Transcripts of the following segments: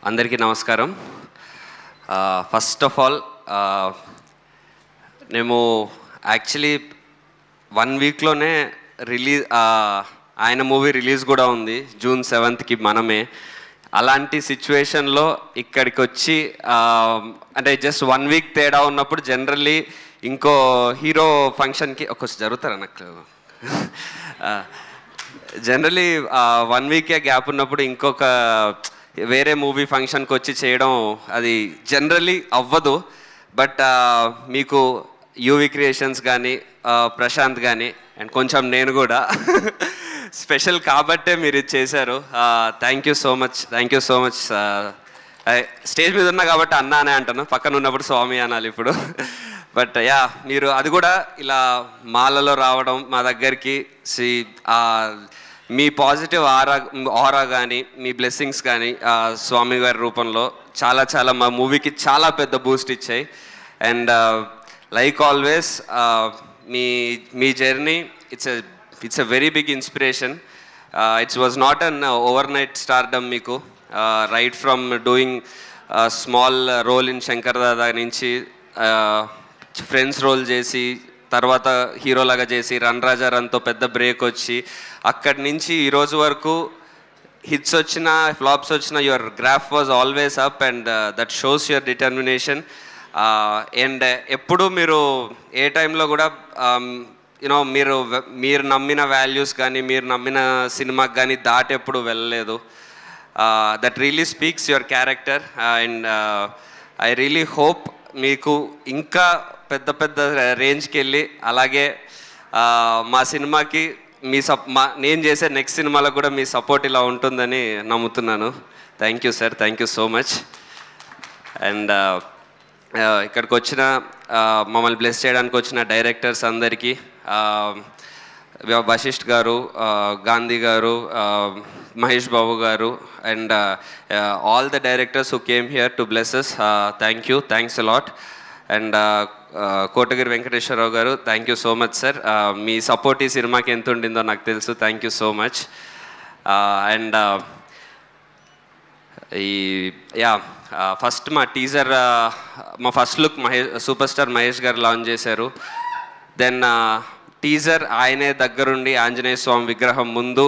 అందరికీ నమస్కారం. First of all మేము యాక్చువల్లీ 1 వీక్లోనే ఆయన మూవీ రిలీజ్ కూడా ఉంది, June 7th మనమే. అలాంటి సిచ్యువేషన్లో ఇక్కడికి వచ్చి అంటే జస్ట్ 1 వీక్ తేడా ఉన్నప్పుడు జనరల్లీ ఇంకో హీరో ఫంక్షన్కి ఒకసారి జరుగుతారా నాకు జనరల్లీ 1 వీకే గ్యాప్ ఉన్నప్పుడు ఇంకొక వేరే మూవీ ఫంక్షన్కి వచ్చి చేయడం అది జనరల్లీ అవ్వదు. బట్ మీకు యూవీ క్రియేషన్స్ కానీ ప్రశాంత్ కానీ అండ్ కొంచెం నేను కూడా స్పెషల్ కాబట్టే మీరు ఇది చేశారు. Thank you so much. Stage మీద ఉన్నా కాబట్టి అన్నా అనే అంటాను, పక్కన ఉన్నప్పుడు స్వామి అనాలి ఇప్పుడు. బట్ మీరు అది కూడా ఇలా మాలలో రావడం మా దగ్గరికి, మీ పాజిటివ్ ఆరా కానీ మీ బ్లెస్సింగ్స్ కానీ స్వామి గారి రూపంలో చాలా మా మూవీకి చాలా పెద్ద బూస్ట్ ఇచ్చాయి. అండ్ లైక్ ఆల్వేస్ మీ journey it's a very big inspiration. It's was not an overnight stardom మీకు. Right from doing small role in Shankar Dada నుంచి ఫ్రెండ్స్ రోల్ చేసి తర్వాత హీరోలాగా చేసి రన్ రాజా రన్తో పెద్ద బ్రేక్ వచ్చి అక్కడి నుంచి ఈరోజు వరకు హిట్స్ వచ్చిన ఫ్లాప్స్ వచ్చిన your graph was always up and that shows your determination. And ఎప్పుడు మీరు ఏ టైంలో కూడా యూనో మీరు నమ్మిన వాల్యూస్ కానీ మీరు నమ్మిన సినిమాకి కానీ దాటి ఎప్పుడు వెళ్ళలేదు. That really speaks your character. And I really hope మీకు ఇంకా పెద్ద రేంజ్కి వెళ్ళి అలాగే మా సినిమాకి నేను చేసే నెక్స్ట్ సినిమాలో కూడా మీ సపోర్ట్ ఇలా ఉంటుందని నమ్ముతున్నాను. Thank you sir, thank you so much. And ఇక్కడికి వచ్చిన మమ్మల్ని బ్లెస్ చేయడానికి వచ్చిన డైరెక్టర్స్ అందరికీ, వశిష్ఠ్ గారు, గాంధీ గారు, మహేష్ బాబు గారు and all the directors who came here to bless us, thanks a lot. And Kotagiri Venkateswara Rao గారు, thank you so much sir. మీ సపోర్ట్ ఈ సినిమాకి ఎంత ఉండిందో నాకు తెలుసు. Thank you so much. And first మా టీజర్, మా first look super star Mahesh గారు లాంచ్ చేశారు. దెన్ టీజర్ ఆయనే దగ్గరుండి ఆంజనేయ స్వామి విగ్రహం ముందు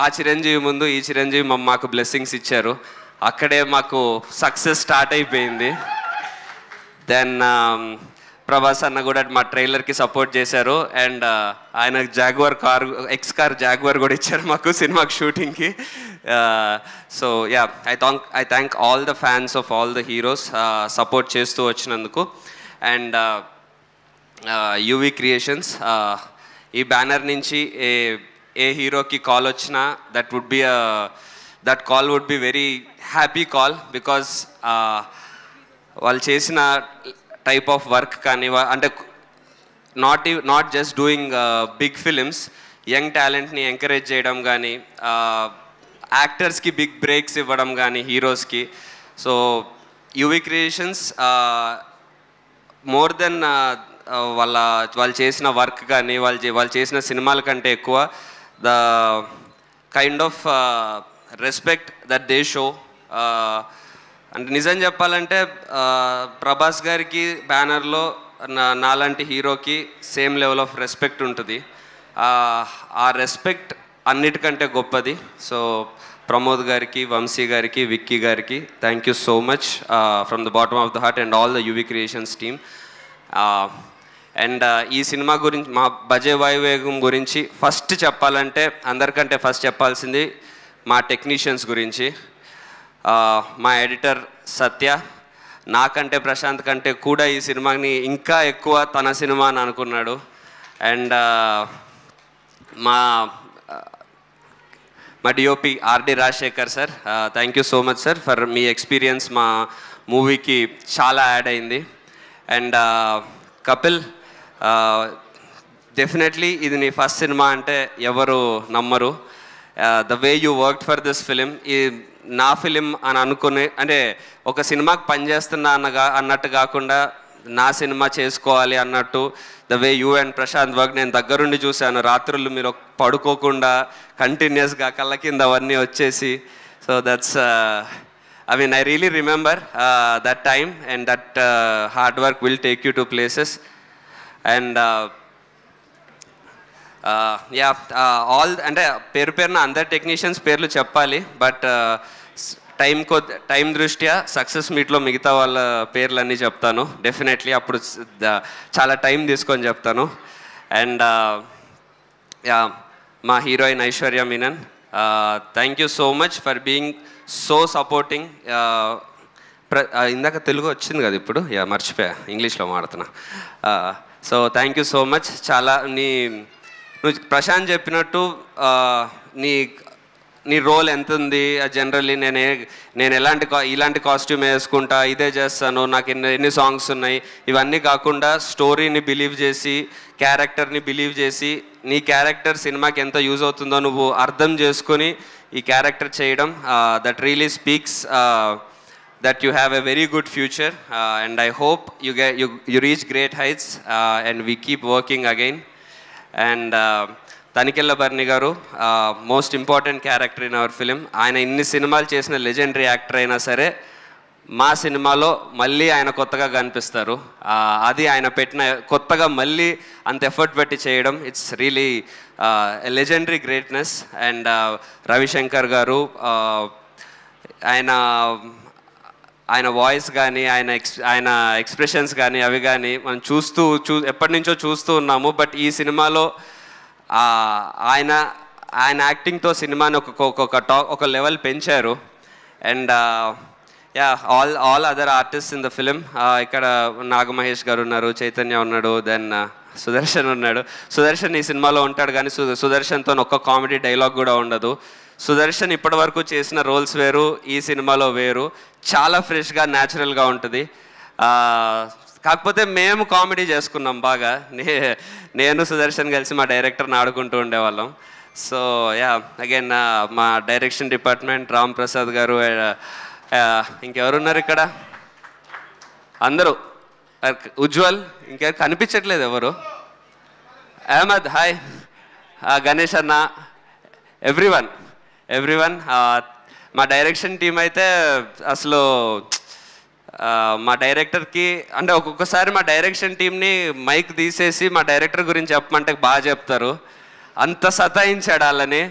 ఆ చిరంజీవి ముందు ఈ చిరంజీవి మాకు బ్లెస్సింగ్స్ ఇచ్చారు. అక్కడే మాకు సక్సెస్ స్టార్ట్ అయిపోయింది. దెన్ ప్రభాస్ అన్న కూడా మా ట్రైలర్కి సపోర్ట్ చేశారు. అండ్ ఆయన ఎక్స్ కార్ జాగ్వర్ కూడా ఇచ్చారు మాకు సినిమాకి షూటింగ్కి. So I thank all the fans of all the heroes support చేస్తూ వచ్చినందుకు. అండ్ యూవీ క్రియేషన్స్, ఈ బ్యానర్ నుంచి ఏ హీరోకి కాల్ వచ్చినా that call would be very happy call. Because వాళ్ళు చేసిన టైప్ ఆఫ్ వర్క్ కానీ అంటే not just doing big films, young టాలెంట్ని ఎంకరేజ్ చేయడం కానీ యాక్టర్స్కి బిగ్ బ్రేక్స్ ఇవ్వడం కానీ హీరోస్కి. So UV Creations more than వాళ్ళు చేసిన వర్క్ కానీ వాళ్ళు చేసిన సినిమాల కంటే ఎక్కువ the kind of respect that they show. అంటే నిజం చెప్పాలంటే ప్రభాస్ గారికి బ్యానర్లో నాలాంటి హీరోకి సేమ్ లెవెల్ ఆఫ్ రెస్పెక్ట్ ఉంటుంది. ఆ రెస్పెక్ట్ అన్నిటికంటే గొప్పది. సో ప్రమోద్ గారికి, వంశీ గారికి, విక్కీ గారికి thank you so much from the bottom of the heart and all the UV creations team. And ఈ సినిమా గురించి, మా బజే వాయువేగం గురించి ఫస్ట్ చెప్పాలంటే అందరికంటే ఫస్ట్ చెప్పాల్సింది మా టెక్నీషియన్స్ గురించి. మా ఎడిటర్ సత్య నాకంటే ప్రశాంత్ కంటే కూడా ఈ సినిమాని ఇంకా ఎక్కువ తన సినిమా అని అనుకున్నాడు. అండ్ మా DOP RD Rajasekhar sir, thank you so much sir for me experience మా మూవీకి చాలా యాడ్ అయింది. అండ్ కపిల్, డెఫినెట్లీ ఇది నీ ఫస్ట్ సినిమా అంటే ఎవరు నమ్మరు. The way you worked for this film, ఈ నా ఫిలిం అని అనుకుని అంటే ఒక సినిమాకి పనిచేస్తున్నా అన్నట్టు కాకుండా నా సినిమా చేసుకోవాలి అన్నట్టు the way you and Prashanth work నేను దగ్గరుండి చూశాను. రాత్రులు మీరు పడుకోకుండా కంటిన్యూస్గా కళ్ళ కింద అవన్నీ వచ్చేసి so that's I mean, I really remember that time, and that hard work will take you to places. And yeah, all అంటే పేరున అందరు టెక్నీషియన్స్ పేర్లు చెప్పాలి, బట్ టైం దృష్ట్యా సక్సెస్ మీట్లో మిగతా వాళ్ళ పేర్లన్నీ చెప్తాను డెఫినెట్లీ. అప్పుడు చాలా టైం తీసుకొని చెప్తాను. అండ్ యా, మా heroine Aishwarya Menon, thank you so much for being so supporting. ఇందాక తెలుగు వచ్చింది కదా, ఇప్పుడు యా మర్చిపోయా, ఇంగ్లీష్లో మాడుతున్నా. So thank you so much. చాలా నువ్వు ప్రశాంత్ చెప్పినట్టు నీ రోల్ ఎంత ఉంది, జనరల్లీ నేను ఇలాంటి కాస్ట్యూమ్ వేసుకుంటా, ఇదే చేస్తాను, నాకు ఎన్ని సాంగ్స్ ఉన్నాయి, ఇవన్నీ కాకుండా స్టోరీని బిలీవ్ చేసి, క్యారెక్టర్ని బిలీవ్ చేసి, నీ క్యారెక్టర్ సినిమాకి ఎంత యూజ్ అవుతుందో నువ్వు అర్థం చేసుకొని ఈ క్యారెక్టర్ చేయడం, that really speaks that you have a very good future. And I hope you reach great heights and we keep working again. And Tanikella Bharani గారు, most important character in our film. ఆయన ఇన్ని సినిమాలు చేసిన లెజెండరీ యాక్టర్ అయినా సరే మా సినిమాలో మళ్ళీ ఆయన కొత్తగా కనిపిస్తారు. అది ఆయన పెట్టిన కొత్తగా మళ్ళీ అంత ఎఫర్ట్ పెట్టి చేయడం, it's really legendary greatness. And Ravishankar గారు, ఆయన వాయిస్ కానీ ఆయన ఎక్స్ప్రెషన్స్ కానీ అవి కానీ మనం ఎప్పటి నుంచో చూస్తూ ఉన్నాము. బట్ ఈ సినిమాలో ఆయన యాక్టింగ్తో సినిమాని ఒక లెవెల్ పెంచారు. And yeah, all other artist in the film, ఇక్కడ నాగమహేష్ గారు ఉన్నారు, చైతన్య ఉన్నాడు, దెన్ సుదర్శన్ ఉన్నాడు. సుదర్శన్ ఈ సినిమాలో ఉంటాడు, కానీ సుదర్శన్తో ఒక్క కామెడీ డైలాగ్ కూడా ఉండదు. సుదర్శన్ ఇప్పటి వరకు చేసిన రోల్స్ వేరు, ఈ సినిమాలో వేరు, చాలా ఫ్రెష్గా న్యాచురల్గా ఉంటుంది. కాకపోతే మేము కామెడీ చేసుకున్నాం బాగా, నేను సుదర్శన్ కలిసి మా డైరెక్టర్ని ఆడుకుంటూ ఉండేవాళ్ళం. సో యా, అగైన్ మా డైరెక్షన్ డిపార్ట్మెంట్, రామ్ ప్రసాద్ గారు, ఇంకెవరున్నారు ఇక్కడ, అందరూ, ఉజ్వల్, ఇంకెవరు కనిపించట్లేదు ఎవరు, అహ్మద్, హాయ్, గణేష్ అన్న, ఎవ్రీవన్. మా డైరెక్షన్ టీం అయితే అసలు మా డైరెక్టర్కి అంటే ఒక్కొక్కసారి మా డైరెక్షన్ టీంని మైక్ తీసేసి మా డైరెక్టర్ గురించి చెప్పమంటే బాగా చెప్తారు. అంత సతాయించాడు వాళ్ళని.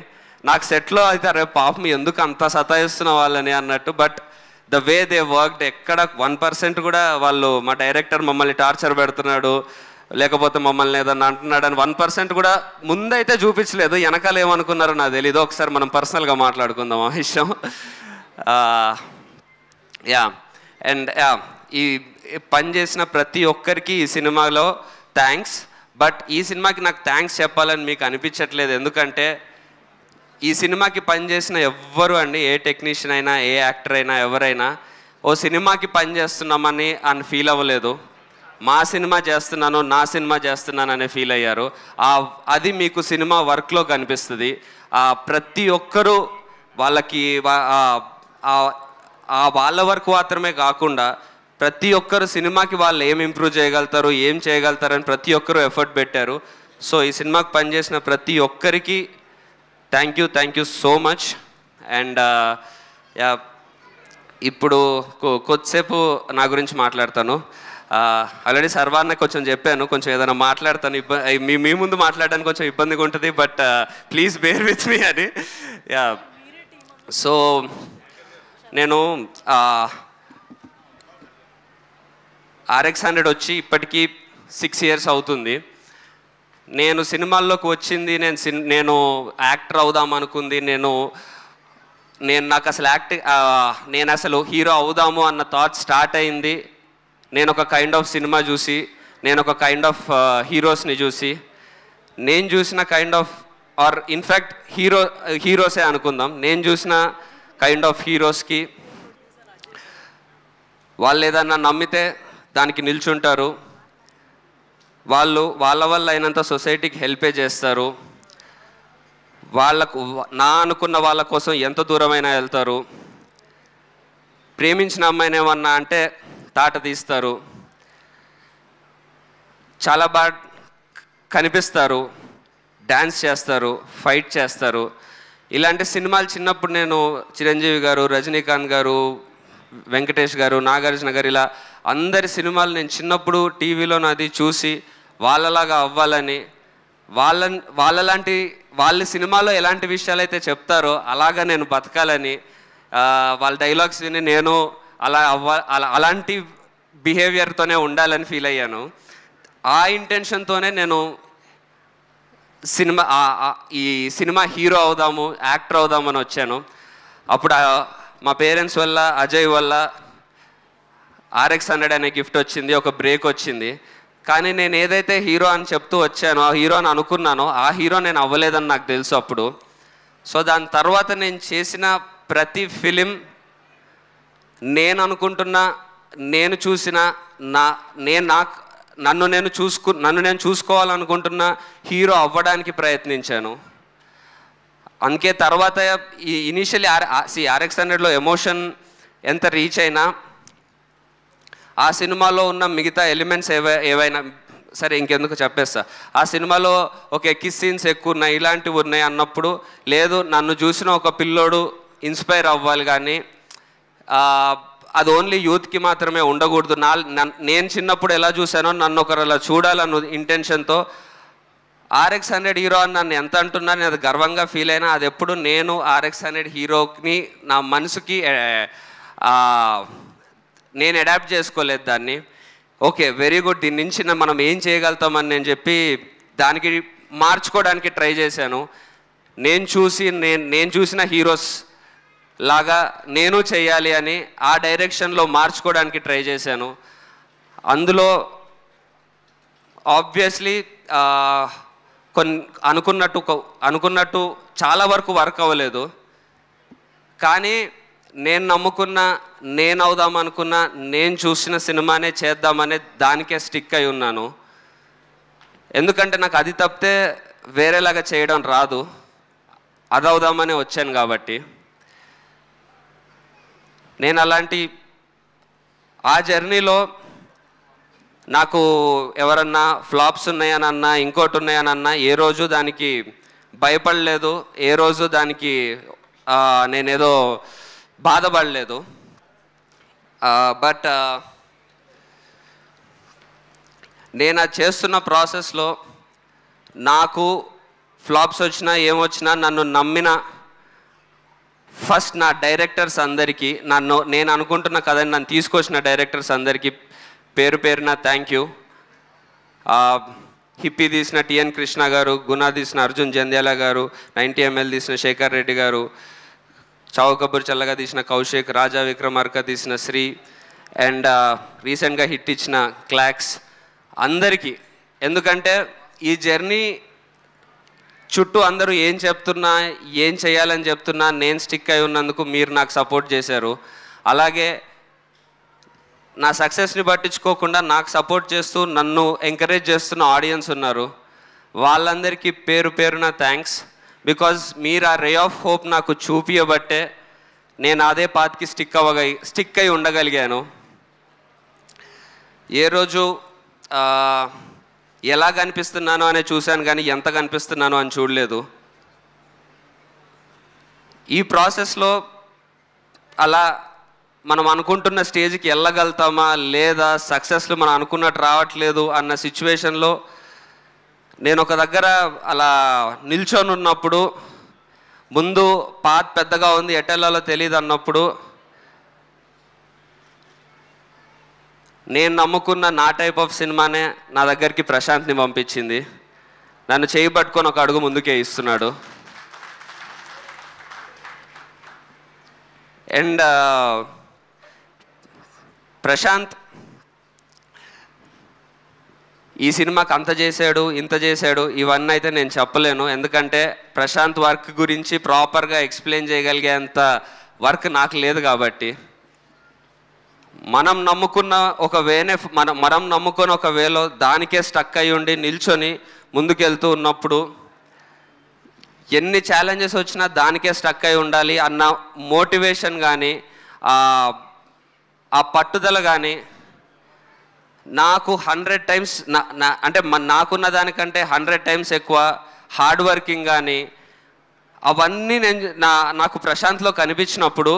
నాకు సెట్లో అయితే అరే పాపం ఎందుకు అంత సతాయిస్తున్న వాళ్ళని అన్నట్టు. But the way they worked, ఎక్కడ 1% కూడా వాళ్ళు మా డైరెక్టర్ మమ్మల్ని టార్చర్ పెడుతున్నాడు లేకపోతే మమ్మల్ని ఏదన్నా అంటున్నాడు అని 1% కూడా ముందైతే చూపించలేదు. వెనకాల ఏమనుకున్నారో నాకు తెలీదు. ఒకసారి మనం పర్సనల్గా మాట్లాడుకుందాం ఆ విషయం. యా, అండ్ ఈ పని చేసిన ప్రతి ఒక్కరికి ఈ సినిమాలో థ్యాంక్స్. బట్ ఈ సినిమాకి నాకు థ్యాంక్స్ చెప్పాలని మీకు అనిపించట్లేదు, ఎందుకంటే ఈ సినిమాకి పనిచేసిన ఎవ్వరు అండి, ఏ టెక్నీషియన్ అయినా, ఏ యాక్టర్ అయినా, ఎవరైనా ఓ సినిమాకి పని చేస్తున్నామని ఫీల్ అవ్వలేదు. మా సినిమా చేస్తున్నాను, నా సినిమా చేస్తున్నాను అనే ఫీల్ అయ్యారు. అది మీకు సినిమా వర్క్లో కనిపిస్తుంది. ప్రతి ఒక్కరూ వాళ్ళకి వాళ్ళ వర్క్ మాత్రమే కాకుండా ప్రతి ఒక్కరు సినిమాకి వాళ్ళు ఏం ఇంప్రూవ్ చేయగలుగుతారు, ఏం చేయగలుగుతారని ప్రతి ఒక్కరూ ఎఫర్ట్ పెట్టారు. సో ఈ సినిమాకి పనిచేసిన ప్రతి ఒక్కరికి thank you so much. And ఇప్పుడు కొద్దిసేపు నా గురించి మాట్లాడతాను. ఆల్రెడీ సర్వాన్న కొంచెం చెప్పాను, కొంచెం ఏదైనా మాట్లాడతాను, మీ ముందు మాట్లాడడానికి కొంచెం ఇబ్బందిగా ఉంటుంది, but please bear with me అని. యా, సో నేను RX100 వచ్చి ఇప్పటికీ 6 years అవుతుంది. నేను సినిమాల్లోకి వచ్చింది, నేను యాక్టర్ అవుదాం అనుకుంది, నాకు అసలు నేను అసలు హీరో అవుదాము అన్న థాట్ స్టార్ట్ అయింది నేను ఒక కైండ్ ఆఫ్ సినిమా చూసి, నేను ఒక కైండ్ ఆఫ్ హీరోస్ని చూసి. నేను చూసిన కైండ్ ఆఫ్ ఆర్ ఇన్ఫ్యాక్ట్ హీరోసే అనుకుందాం, నేను చూసిన కైండ్ ఆఫ్ హీరోస్కి వాళ్ళు ఏదన్నా నమ్మితే దానికి నిల్చుంటారు, వాళ్ళ వల్ల అయినంత సొసైటీకి హెల్పే చేస్తారు, వాళ్ళకు అనుకున్న వాళ్ళ కోసం ఎంత దూరమైనా వెళ్తారు, ప్రేమించిన అమ్మాయిని ఏమన్నా అంటే తాట తీస్తారు, చాలా బాగా కనిపిస్తారు, డ్యాన్స్ చేస్తారు, ఫైట్ చేస్తారు. ఇలాంటి సినిమాలు చిన్నప్పుడు నేను చిరంజీవి గారు, రజనీకాంత్ గారు, వెంకటేష్ గారు, నాగార్జున గారు, ఇలా అందరి సినిమాలు నేను చిన్నప్పుడు టీవీలో నాది చూసి వాళ్ళలాగా అవ్వాలని, వాళ్ళలాంటి వాళ్ళ సినిమాలో ఎలాంటి విషయాలు అయితే చెప్తారో అలాగా నేను బతకాలని, వాళ్ళ డైలాగ్స్ విని నేను అలాంటి బిహేవియర్తోనే ఉండాలని ఫీల్ అయ్యాను. ఆ ఇంటెన్షన్తోనే నేను ఈ సినిమా హీరో అవుదాము, యాక్టర్ అవుదామని వచ్చాను. అప్పుడు మా పేరెంట్స్ వల్ల, అజయ్ వల్ల RX100 అనే గిఫ్ట్ వచ్చింది, ఒక బ్రేక్ వచ్చింది. కానీ నేను ఏదైతే హీరో అని చెప్తూ వచ్చానో, ఆ హీరో అని అనుకున్నానో, ఆ హీరో నేను అవ్వలేదని నాకు తెలుసు అప్పుడు. సో దాని తర్వాత నేను చేసిన ప్రతి ఫిలిం నేను అనుకుంటున్న, నేను చూసిన, నన్ను నేను చూసుకోవాలనుకుంటున్న హీరో అవ్వడానికి ప్రయత్నించాను. అందుకే తర్వాత ఈ ఇనీషియల్లీ RX100లో ఎమోషన్ ఎంత రీచ్ అయినా, ఆ సినిమాలో ఉన్న మిగతా ఎలిమెంట్స్ ఏవైనా సరే ఇంకెందుకు చెప్పేస్తా. ఆ సినిమాలో ఒక కిస్ సీన్స్ ఎక్కువ ఉన్నాయి, ఇలాంటివి ఉన్నాయి అన్నప్పుడు, లేదు నన్ను చూసిన ఒక పిల్లోడు ఇన్స్పైర్ అవ్వాలి, కానీ అది ఓన్లీ యూత్కి మాత్రమే ఉండకూడదు. నేను చిన్నప్పుడు ఎలా చూశానో నన్ను ఒకరు అలా చూడాలన్న ఇంటెన్షన్తో RX100 హీరో అని నన్ను ఎంత అంటున్నా నేను అది గర్వంగా ఫీల్ అయినా, అది ఎప్పుడు నేను RX100 హీరోని నా మనసుకి నేను అడాప్ట్ చేసుకోలేదు దాన్ని. ఓకే వెరీ గుడ్, దీని నుంచి మనం ఏం చేయగలుగుతామని నేను చెప్పి దానికి మార్చుకోవడానికి ట్రై చేశాను. నేను చూసిన హీరోస్ లాగా నేను చేయాలి అని ఆ డైరెక్షన్లో మార్చుకోవడానికి ట్రై చేశాను. అందులో ఆబ్వియస్లీ అనుకున్నట్టు చాలా వరకు వర్క్ అవ్వలేదు. కానీ నేను నమ్ముకున్న, నేను అవుదామనుకున్న, నేను చూసిన సినిమానే చేద్దామనే దానికే స్టిక్ అయి ఉన్నాను. ఎందుకంటే నాకు అది తప్పితే వేరేలాగా చేయడం రాదు, అది అవుదామని వచ్చాను కాబట్టి. నేను అలాంటి ఆ జర్నీలో నాకు ఎవరన్నా ఫ్లాప్స్ ఉన్నాయనన్నా, ఇంకోటి ఉన్నాయనన్నా, ఏ రోజు దానికి భయపడలేదు, ఏ రోజు దానికి నేనేదో బాధపడలేదు. బట్ నేను అది చేస్తున్న ప్రాసెస్లో నాకు ఫ్లాప్స్ వచ్చినా ఏమొచ్చినా నన్ను నమ్మిన ఫస్ట్ నా డైరెక్టర్స్ అందరికీ, నేను అనుకుంటున్న కథని నన్ను తీసుకొచ్చిన డైరెక్టర్స్ అందరికీ పేరు పేరున థ్యాంక్ యూ. హిప్పీ తీసిన TN కృష్ణ గారు, గుణ తీసిన అర్జున్ జంధ్యాల గారు, 90 ml తీసిన శేఖర్ రెడ్డి గారు, చావు కబూర్ చల్లగా తీసిన కౌశిక్, రాజా విక్రమార్క తీసిన శ్రీ, అండ్ రీసెంట్గా హిట్ ఇచ్చిన క్లాక్స్ అందరికీ. ఎందుకంటే ఈ జర్నీ చుట్టూ అందరూ ఏం చెప్తున్నా, ఏం చేయాలని చెప్తున్నా, నేను స్టిక్ అయి ఉన్నందుకు మీరు నాకు సపోర్ట్ చేశారు. అలాగే నా సక్సెస్ని పట్టించుకోకుండా నాకు సపోర్ట్ చేస్తూ నన్ను ఎంకరేజ్ చేస్తున్న ఆడియన్స్ ఉన్నారు. వాళ్ళందరికీ పేరు పేరున థ్యాంక్స్. బికాజ్ మీరు ఆ రే ఆఫ్ హోప్ నాకు చూపించబట్టే నేను అదే పాత్కి స్టిక్ అయి ఉండగలిగాను. ఏ రోజు ఎలా కనిపిస్తున్నానో అనే చూశాను, కానీ ఎంత కనిపిస్తున్నానో అని చూడలేదు. ఈ ప్రాసెస్లో అలా మనం అనుకుంటున్న స్టేజ్కి వెళ్ళగలుగుతామా లేదా, సక్సెస్లు మనం అనుకున్నట్టు రావట్లేదు అన్న సిచ్యువేషన్లో నేను ఒక దగ్గర అలా నిల్చొని ఉన్నప్పుడు, ముందు పాత్ పెద్దగా ఉంది, ఎటెల్లాలో తెలియదు అన్నప్పుడు, నేను నమ్ముకున్న నా టైప్ ఆఫ్ సినిమానే నా దగ్గరికి ప్రశాంత్ని పంపించింది. నన్ను చేయి పట్టుకొని ఒక అడుగు ముందుకే ఇస్తున్నాడు. అండ్ ప్రశాంత్ ఈ సినిమాకి అంత చేశాడు, ఇంత చేశాడు, ఇవన్నీ అయితే నేను చెప్పలేను. ఎందుకంటే ప్రశాంత్ వర్క్ గురించి ప్రాపర్గా ఎక్స్ప్లెయిన్ చేయగలిగేంత వర్క్ నాకు లేదు. కాబట్టి మనం నమ్ముకున్న ఒక మనం నమ్ముకున్న ఒక వేలో దానికే స్టక్ అయి ఉండి నిల్చొని ముందుకెళ్తూ ఉన్నప్పుడు ఎన్ని ఛాలెంజెస్ వచ్చినా దానికే స్టక్ అయి ఉండాలి అన్న మోటివేషన్ కానీ, ఆ పట్టుదల కానీ నాకు 100 times అంటే నాకున్న దానికంటే 100 times ఎక్కువ హార్డ్ వర్కింగ్ కానీ, అవన్నీ నాకు ప్రశాంత్లో కనిపించినప్పుడు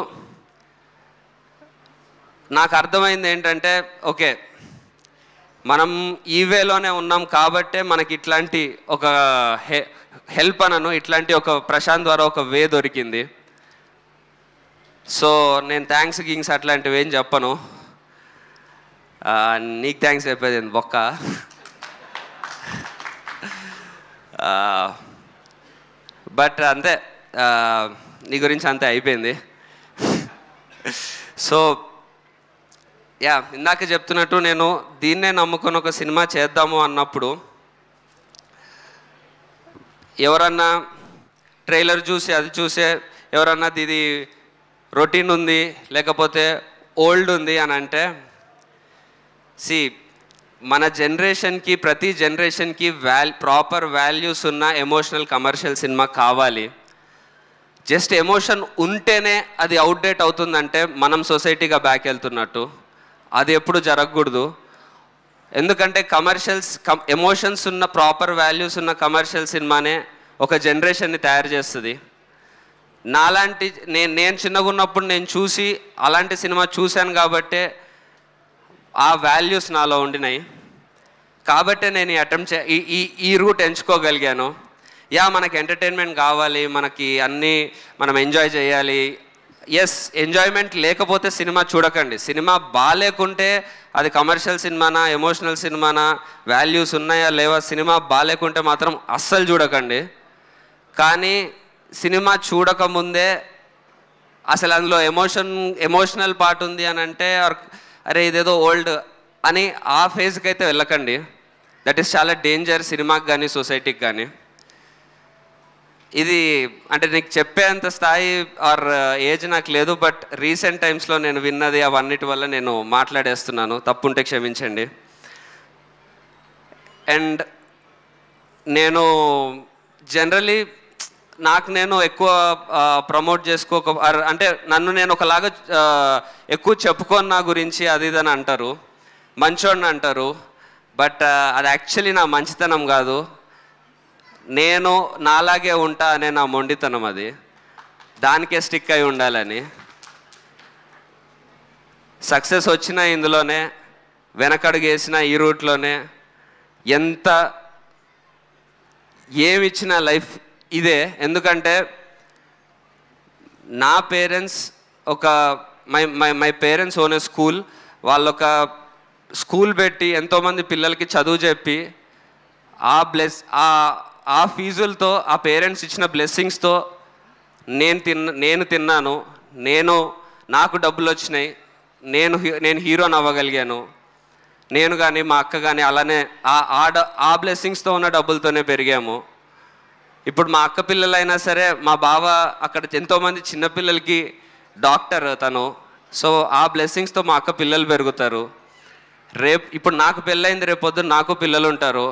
నాకు అర్థమైంది ఏంటంటే, ఓకే, మనం ఈ వేలోనే ఉన్నాం కాబట్టే మనకి ఇట్లాంటి ఒక హెల్ప్ అనను, ఇట్లాంటి ఒక ప్రశాంత్ ద్వారా ఒక వే దొరికింది. సో నేను థ్యాంక్స్ అట్లాంటివి ఏం చెప్పను. నీకు థ్యాంక్స్ చెప్పేది బొక్క. బట్ అంతే, నీ గురించి అంతే అయిపోయింది. సో యా, ఇందాక చెప్తున్నట్టు నేను దీన్నే నమ్ముకొని ఒక సినిమా చేద్దాము అన్నప్పుడు ఎవరన్నా ట్రైలర్ చూసి అది చూసే ఎవరన్నా ఇది రొటీన్ ఉంది లేకపోతే ఓల్డ్ ఉంది అని అంటే, మన జనరేషన్కి, ప్రతి జనరేషన్కి ప్రాపర్ వాల్యూస్ ఉన్న ఎమోషనల్ కమర్షియల్ సినిమా కావాలి. జస్ట్ ఎమోషన్ ఉంటేనే అది అవుట్డేట్ అవుతుందంటే మనం సొసైటీగా బ్యాక్ వెళ్తున్నట్టు. అది ఎప్పుడు జరగకూడదు. ఎందుకంటే ఎమోషన్స్ ఉన్న, ప్రాపర్ వాల్యూస్ ఉన్న కమర్షియల్ సినిమానే ఒక జనరేషన్ని తయారు చేస్తుంది. నాలాంటి నేను చిన్నగా ఉన్నప్పుడు నేను చూసి అలాంటి సినిమా చూశాను కాబట్టే ఆ వాల్యూస్ నాలో ఉండినాయి. కాబట్టే నేను ఈ రూట్ ఎంచుకోగలిగాను. యా, మనకి ఎంటర్టైన్మెంట్ కావాలి, మనకి అన్నీ మనం ఎంజాయ్ చేయాలి. ఎస్, ఎంజాయ్మెంట్ లేకపోతే సినిమా చూడకండి. సినిమా బాగాలేకుంటే అది కమర్షియల్ సినిమానా, ఎమోషనల్ సినిమానా, వాల్యూస్ ఉన్నాయా లేవా, సినిమా బాగాలేకుంటే మాత్రం అస్సలు చూడకండి. కానీ సినిమా చూడకముందే అసలు అందులో ఎమోషనల్ పార్ట్ ఉంది అని అంటే, అరే ఇదేదో ఓల్డ్ అని ఆ ఫేజ్కి అయితే వెళ్ళకండి. దట్ ఈస్ చాలా డేంజర్ సినిమాకి కానీ సొసైటీకి కానీ. ఇది అంటే నీకు చెప్పేంత స్థాయి ఆర్ ఏజ్ నాకు లేదు. బట్ రీసెంట్ టైమ్స్లో నేను విన్నది అవన్నిటి వల్ల నేను మాట్లాడేస్తున్నాను. తప్పుంటే క్షమించండి. అండ్ నేను జనరలీ నేను ఎక్కువ ప్రమోట్ అంటే నన్ను నేను ఒకలాగా ఎక్కువ చెప్పుకొని నా గురించి అది ఇదని అంటారు, మంచోడిని అంటారు. బట్ అది యాక్చువల్లీ నా మంచితనం కాదు. నేను నాలాగే ఉంటా అనే నా మొండితనం. అది దానికే స్టిక్ అయి ఉండాలని. సక్సెస్ వచ్చిన ఇందులోనే, వెనకడుగు వేసిన ఈ రూట్లోనే, ఎంత ఏమిచ్చిన లైఫ్ ఇదే. ఎందుకంటే నా parents my parents own A school. వాళ్ళొక స్కూల్ పెట్టి ఎంతోమంది పిల్లలకి చదువు చెప్పి ఆ ఫీజులతో, ఆ పేరెంట్స్ ఇచ్చిన బ్లెస్సింగ్స్తో నేను తిన్నాను. నాకు డబ్బులు వచ్చినాయి. నేను హీరోని అవ్వగలిగాను. నేను కానీ మా అక్క కానీ అలానే ఆ బ్లెస్సింగ్స్తో ఉన్న డబ్బులతోనే పెరిగాము. ఇప్పుడు మా అక్క పిల్లలైనా సరే, మా బావ అక్కడ ఎంతోమంది చిన్నపిల్లలకి డాక్టర్ తను. సో ఆ బ్లెస్సింగ్స్తో మా అక్క పిల్లలు పెరుగుతారు. ఇప్పుడు నాకు పెళ్ళైంది, రేపొద్దు నాకు పిల్లలు ఉంటారు.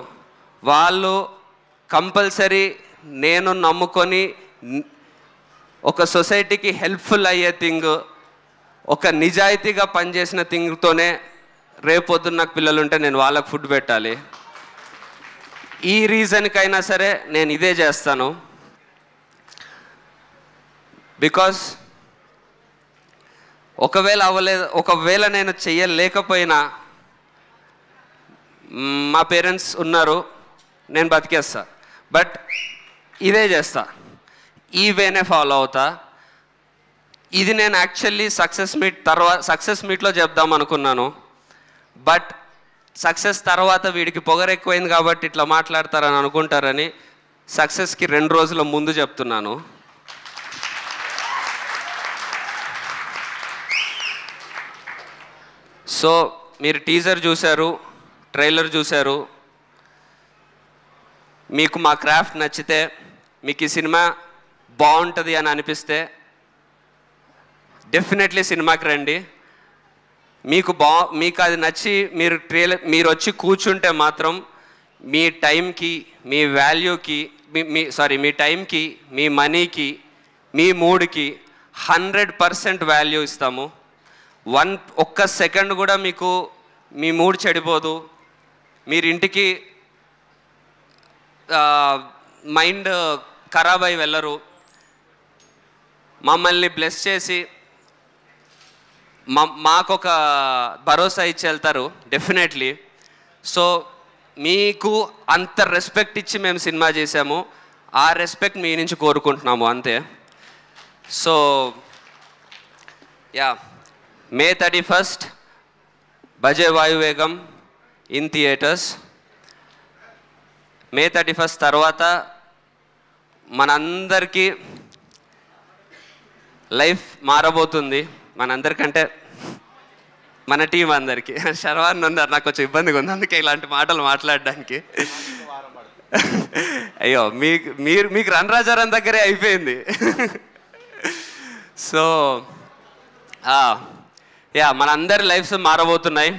వాళ్ళు కంపల్సరీ నేను నమ్ముకొని ఒక సొసైటీకి హెల్ప్ఫుల్ అయ్యే థింగ్, ఒక నిజాయితీగా పనిచేసిన థింగ్తోనే రేపొద్దున నాకు పిల్లలు ఉంటే నేను వాళ్ళకు ఫుడ్ పెట్టాలి. ఈ రీజన్కైనా సరే నేను ఇదే చేస్తాను. బికాస్ ఒకవేళ నేను చెయ్యలేకపోయినా మా పేరెంట్స్ ఉన్నారు, నేను బతికేస్తా. బట్ ఇదే చేస్తా, ఈ వేనే ఫాలో అవుతా. ఇది నేను యాక్చువల్లీ సక్సెస్ మీట్లో చెప్దాం అనుకున్నాను. బట్ సక్సెస్ తర్వాత వీడికి పొగరు ఎక్కువైంది కాబట్టి ఇట్లా మాట్లాడతారని అనుకుంటారని సక్సెస్కి 2 రోజుల ముందు చెప్తున్నాను. సో మీరు టీజర్ చూశారు, ట్రైలర్ చూశారు. మీకు మా క్రాఫ్ట్ నచ్చితే, మీకు ఈ సినిమా బాగుంటుంది అని అనిపిస్తే డెఫినెట్లీ సినిమాకి రండి. మీకు అది నచ్చి మీరు వచ్చి కూర్చుంటే మాత్రం మీ టైంకి, మీ వాల్యూకి, మీ టైంకి, మీ మనీకి, మీ మూడ్కి 100% వాల్యూ ఇస్తాము. ఒక్క సెకండ్ కూడా మీకు మీ మూడ్ చెడిపోదు. మీరు ఇంటికి మైండ్ ఖరాబ్ అయి వెళ్ళరు. మమ్మల్ని బ్లెస్ చేసి మాకొక భరోసా ఇచ్చి వెళ్తారు డెఫినెట్లీ. సో మీకు అంత రెస్పెక్ట్ ఇచ్చి మేము సినిమా చేసాము, ఆ రెస్పెక్ట్ మీ నుంచి కోరుకుంటున్నాము అంతే. So yeah, May 31st Bhaje Vaayu Vegam in theatres. May 31st తర్వాత మనందరికీ లైఫ్ మారబోతుంది. మనందరికంటే మన టీం అందరికీ. శర్వాన్ ఉన్నారు, నాకు కొంచెం ఇబ్బందిగా ఉంది అందుకే ఇలాంటి మాటలు మాట్లాడడానికి. అయ్యో, మీకు రన్ రాజారాన్ దగ్గరే అయిపోయింది. సో యా, మనందరి లైఫ్స్ మారబోతున్నాయి.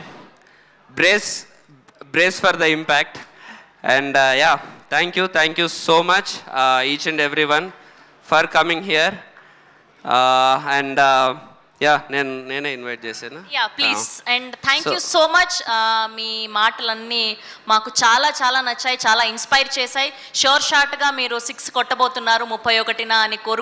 Brace for the impact. And yeah, thank you so much each and every one for coming here. And yeah, నేనే ఇన్వైట్ చేశాను. Yeah please. And thank you so much. మీ మాటలన్నీ మాకు చాలా చాలా నచ్చాయి, చాలా ఇన్స్పైర్ చేశాయి. షోర్ షార్ట్గా మీరు 6 కొట్టబోతున్నారు 31న అని కోరుకు